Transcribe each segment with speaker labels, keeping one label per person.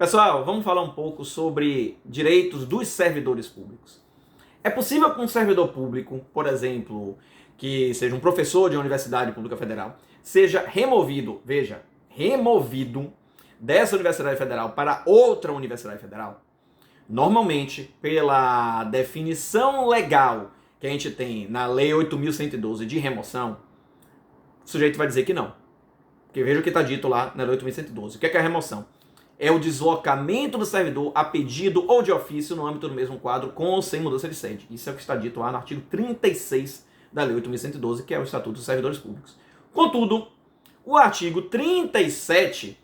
Speaker 1: Pessoal, vamos falar um pouco sobre direitos dos servidores públicos. É possível que um servidor público, por exemplo, que seja um professor de uma universidade pública federal, seja removido, veja, removido dessa universidade federal para outra universidade federal? Normalmente, pela definição legal que a gente tem na Lei 8.112 de remoção, o sujeito vai dizer que não. Porque veja o que está dito lá na Lei 8.112. O que é a remoção? É o deslocamento do servidor a pedido ou de ofício no âmbito do mesmo quadro com ou sem mudança de sede. Isso é o que está dito lá no artigo 36 da Lei 8.112, que é o Estatuto dos Servidores Públicos. Contudo, o artigo 37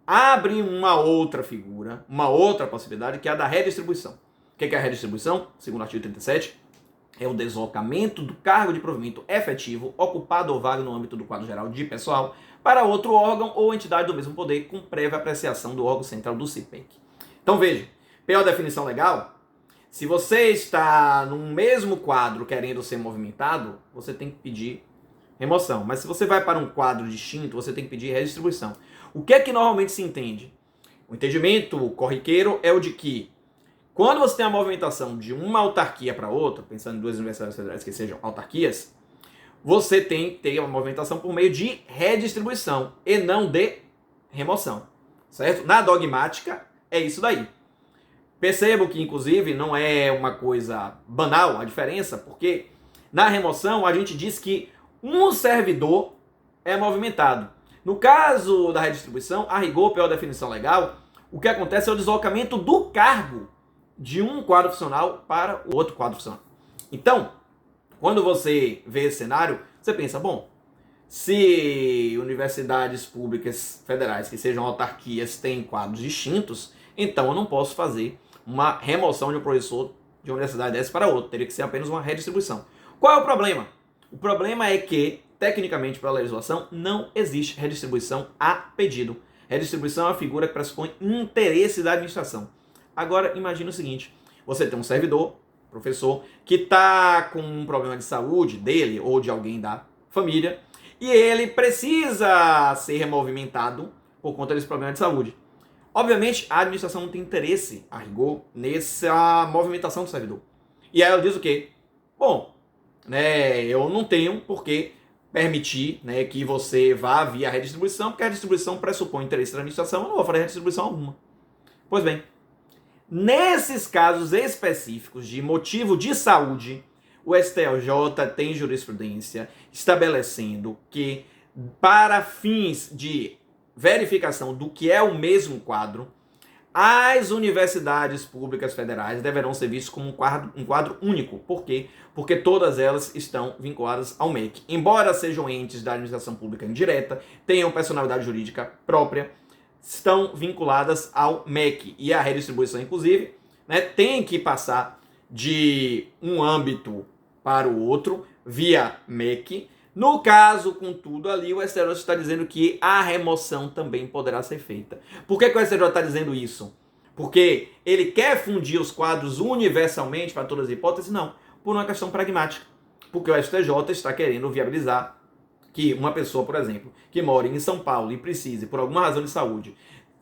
Speaker 1: abre uma outra figura, uma outra possibilidade, que é a da redistribuição. O que é a redistribuição? Segundo o artigo 37, é o deslocamento do cargo de provimento efetivo ocupado ou vago no âmbito do quadro geral de pessoal para outro órgão ou entidade do mesmo poder com prévia apreciação do órgão central do CIPEC. Então veja, pela definição legal, se você está no mesmo quadro querendo ser movimentado, você tem que pedir remoção. Mas se você vai para um quadro distinto, você tem que pedir redistribuição. O que é que normalmente se entende? O entendimento corriqueiro é o de que quando você tem a movimentação de uma autarquia para outra, pensando em duas universidades federais que sejam autarquias, você tem que ter uma movimentação por meio de redistribuição e não de remoção, certo? Na dogmática, é isso daí. Percebo que, inclusive, não é uma coisa banal a diferença, porque na remoção a gente diz que um servidor é movimentado. No caso da redistribuição, a rigor, pela definição legal, o que acontece é o deslocamento do cargo de um quadro funcional para o outro quadro funcional. Então, quando você vê esse cenário, você pensa, bom, se universidades públicas federais que sejam autarquias têm quadros distintos, então eu não posso fazer uma remoção de um professor de uma universidade dessa para outra. Teria que ser apenas uma redistribuição. Qual é o problema? O problema é que, tecnicamente, pela legislação, não existe redistribuição a pedido. Redistribuição é uma figura que pressupõe interesse da administração. Agora, imagine o seguinte, você tem um servidor, professor, que está com um problema de saúde dele ou de alguém da família, e ele precisa ser removimentado por conta desse problema de saúde. Obviamente, a administração não tem interesse, a rigor, nessa movimentação do servidor. E aí ela diz o quê? Bom, eu não tenho por que permitir que você vá via redistribuição, porque a redistribuição pressupõe interesse da administração, eu não vou fazer redistribuição alguma. Pois bem, nesses casos específicos de motivo de saúde, o STJ tem jurisprudência estabelecendo que, para fins de verificação do que é o mesmo quadro, as universidades públicas federais deverão ser vistas como um quadro único. Por quê? Porque todas elas estão vinculadas ao MEC. Embora sejam entes da administração pública indireta, tenham personalidade jurídica própria, estão vinculadas ao MEC. E a redistribuição, inclusive, tem que passar de um âmbito para o outro via MEC. No caso, contudo, ali o STJ está dizendo que a remoção também poderá ser feita. Por que o STJ está dizendo isso? Porque ele quer fundir os quadros universalmente para todas as hipóteses? Não, por uma questão pragmática. Porque o STJ está querendo viabilizar que uma pessoa, por exemplo, que mora em São Paulo e precise, por alguma razão de saúde,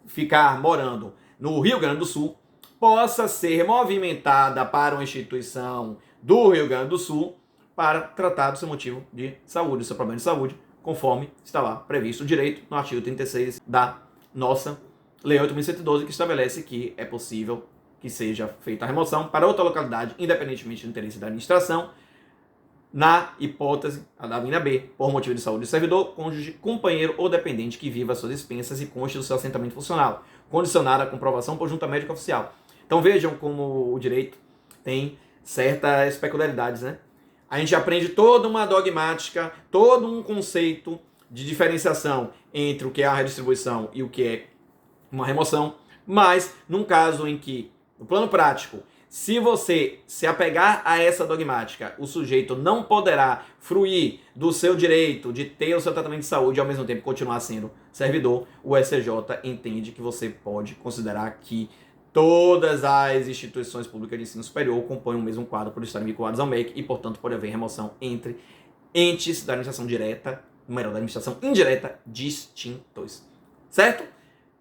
Speaker 1: ficar morando no Rio Grande do Sul, possa ser movimentada para uma instituição do Rio Grande do Sul para tratar do seu motivo de saúde, do seu problema de saúde, conforme está lá previsto o direito no artigo 36 da nossa Lei 8.112, que estabelece que é possível que seja feita a remoção para outra localidade, independentemente do interesse da administração, na hipótese, a da linha B, por motivo de saúde do servidor, cônjuge, companheiro ou dependente que viva às suas expensas e conste do seu assentamento funcional, condicionada à comprovação por junta médica oficial. Então vejam como o direito tem certas peculiaridades, né? A gente aprende toda uma dogmática, todo um conceito de diferenciação entre o que é a redistribuição e o que é uma remoção, mas num caso em que, no plano prático, se você se apegar a essa dogmática, o sujeito não poderá fruir do seu direito de ter o seu tratamento de saúde e ao mesmo tempo continuar sendo servidor, o STJ entende que você pode considerar que todas as instituições públicas de ensino superior compõem o mesmo quadro por estarem vinculadas ao MEC e, portanto, pode haver remoção entre entes da administração direta, da administração indireta, distintos. Certo?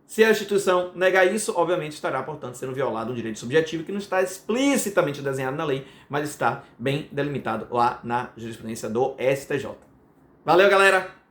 Speaker 1: Se a instituição negar isso, obviamente estará, portanto, sendo violado um direito subjetivo que não está explicitamente desenhado na lei, mas está bem delimitado lá na jurisprudência do STJ. Valeu, galera!